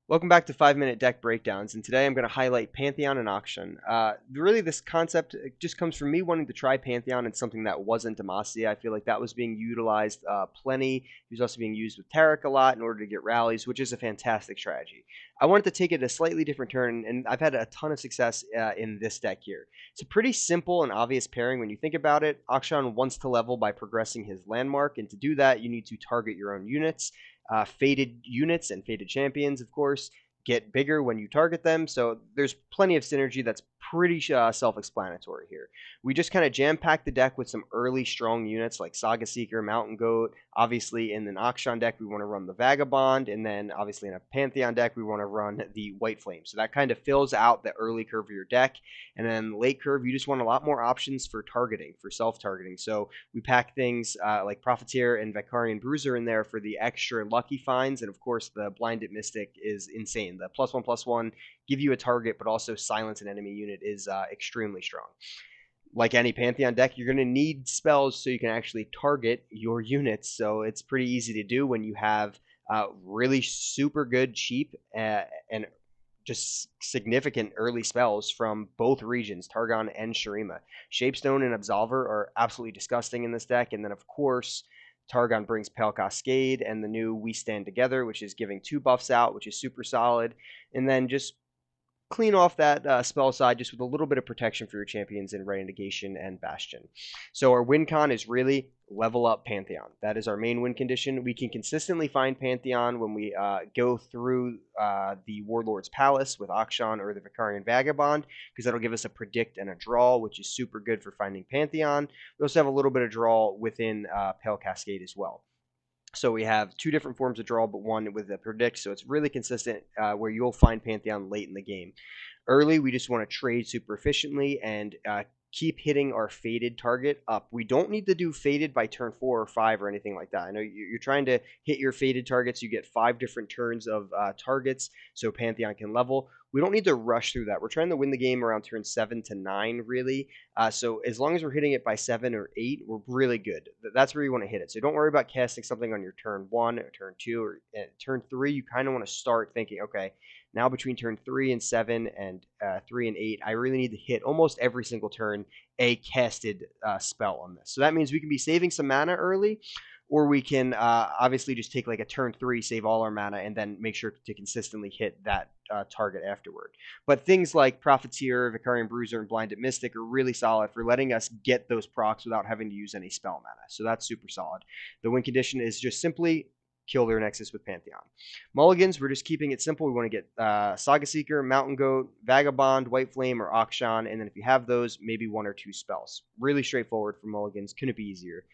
Welcome back to 5 Minute Deck Breakdowns, and today I'm going to highlight Pantheon and Akshan. Really, this concept just comes from me wanting to try Pantheon and something that wasn't Demacia. I feel like that was being utilized plenty. It was also being used with Tarek a lot in order to get rallies, which is a fantastic strategy. I wanted to take it a slightly different turn, and I've had a ton of success in this deck here. It's a pretty simple and obvious pairing when you think about it. Akshan wants to level by progressing his landmark, and to do that, you need to target your own units. Faded units and faded champions, of course, get bigger when you target them. So there's plenty of synergy that's pretty self-explanatory here. We just kind of jam-pack the deck with some early strong units like Saga Seeker, Mountain Goat. Obviously, in an Akshan deck, we want to run the Vagabond, and then obviously in a Pantheon deck, we want to run the White Flame. So that kind of fills out the early curve of your deck. And then late curve, you just want a lot more options for targeting, for self-targeting. So we pack things like Profiteer and Vicarian Bruiser in there for the extra lucky finds, and of course the Blinded Mystic is insane. The +1/+1 give you a target, but also silence an enemy unit is extremely strong. Like any Pantheon deck, you're going to need spells so you can actually target your units. So it's pretty easy to do when you have really super good, cheap, and just significant early spells from both regions, Targon and Shurima. Shapestone and Absolver are absolutely disgusting in this deck. And then, of course, Targon brings Pale Cascade and the new We Stand Together, which is giving 2 buffs out, which is super solid. And then just clean off that spell side just with a little bit of protection for your champions in Ray Negation and Bastion. So our win con is really level up Pantheon. That is our main win condition. We can consistently find Pantheon when we go through the Warlord's Palace with Akshan or the Vicarian Vagabond, because that'll give us a predict and a draw, which is super good for finding Pantheon. We also have a little bit of draw within Pale Cascade as well. So we have 2 different forms of draw, but one with a predict. So it's really consistent where you'll find Pantheon late in the game. Early, we just want to trade super efficiently and keep hitting our faded target up. We don't need to do faded by turn 4 or 5 or anything like that. I know you're trying to hit your faded targets. You get 5 different turns of targets so Pantheon can level. We don't need to rush through that. We're trying to win the game around turn 7 to 9, really. So as long as we're hitting it by 7 or 8, we're really good. That's where you want to hit it. So don't worry about casting something on your turn 1 or turn 2 or turn 3. You kind of want to start thinking, okay, now between turn 3 and 7 and 3 and 8, I really need to hit almost every single turn a casted spell on this. So that means we can be saving some mana early, or we can obviously just take like a turn 3, save all our mana, and then make sure to consistently hit that target afterward. But things like Profiteer, Vicarian Bruiser, and Blinded Mystic are really solid for letting us get those procs without having to use any spell mana. So that's super solid. The win condition is just simply kill their Nexus with Pantheon. Mulligans, we're just keeping it simple. We want to get Saga Seeker, Mountain Goat, Vagabond, White Flame, or Akshan, and then if you have those, maybe 1 or 2 spells. Really straightforward for Mulligans. Couldn't be easier.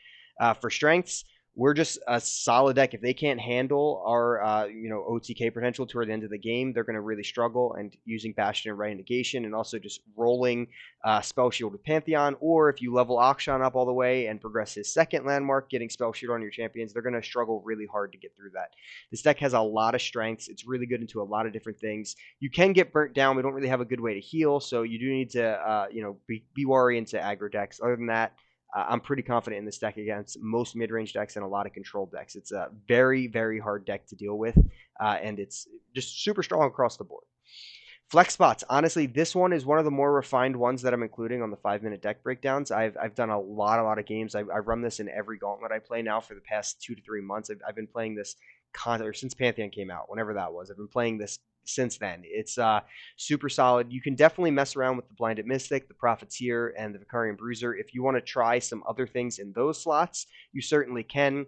For strengths, we're just a solid deck. If they can't handle our OTK potential toward the end of the game, they're going to really struggle. And using Bastion and Ray Negation, and also just rolling Spell Shield with Pantheon, or if you level Akshan up all the way and progress his second landmark, getting Spell Shield on your champions, they're going to struggle really hard to get through that. This deck has a lot of strengths. It's really good into a lot of different things. You can get burnt down. We don't really have a good way to heal, so you do need to be wary into aggro decks. Other than that, I'm pretty confident in this deck against most mid-range decks and a lot of control decks. It's a very, very hard deck to deal with, and it's just super strong across the board. Flex spots. Honestly, this one is one of the more refined ones that I'm including on the 5-minute deck breakdowns. I've done a lot of games. I run this in every gauntlet I play now for the past 2 to 3 months. I've been playing this since Pantheon came out, whenever that was. I've been playing this since then. It's super solid. You can definitely mess around with the Blinded Mystic, the Profiteer, and the Vicarian Bruiser. If you want to try some other things in those slots, you certainly can.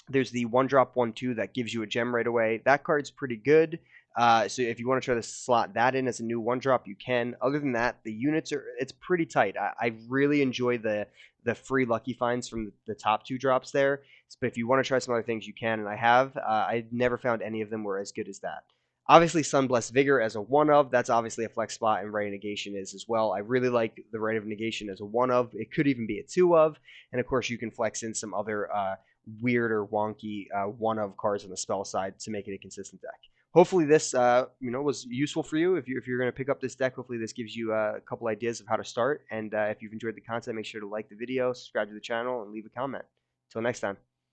There's the 1-drop 1/2 that gives you a gem right away. That card's pretty good. So if you want to try to slot that in as a new 1-drop, you can. Other than that, the units it's pretty tight. I really enjoy the free lucky finds from the top 2 drops there. But if you want to try some other things, you can, and I have. I've never found any of them were as good as that. Obviously, Sunblessed Vigor as a 1-of, that's obviously a flex spot, and Ray of Negation is as well. I really like the Ray of Negation as a 1-of. It could even be a 2-of, and of course you can flex in some other weird or wonky 1-of cards on the spell side to make it a consistent deck. Hopefully this was useful for you. If you're going to pick up this deck, hopefully this gives you a couple ideas of how to start. And if you've enjoyed the content, make sure to like the video, subscribe to the channel, and leave a comment. Until next time.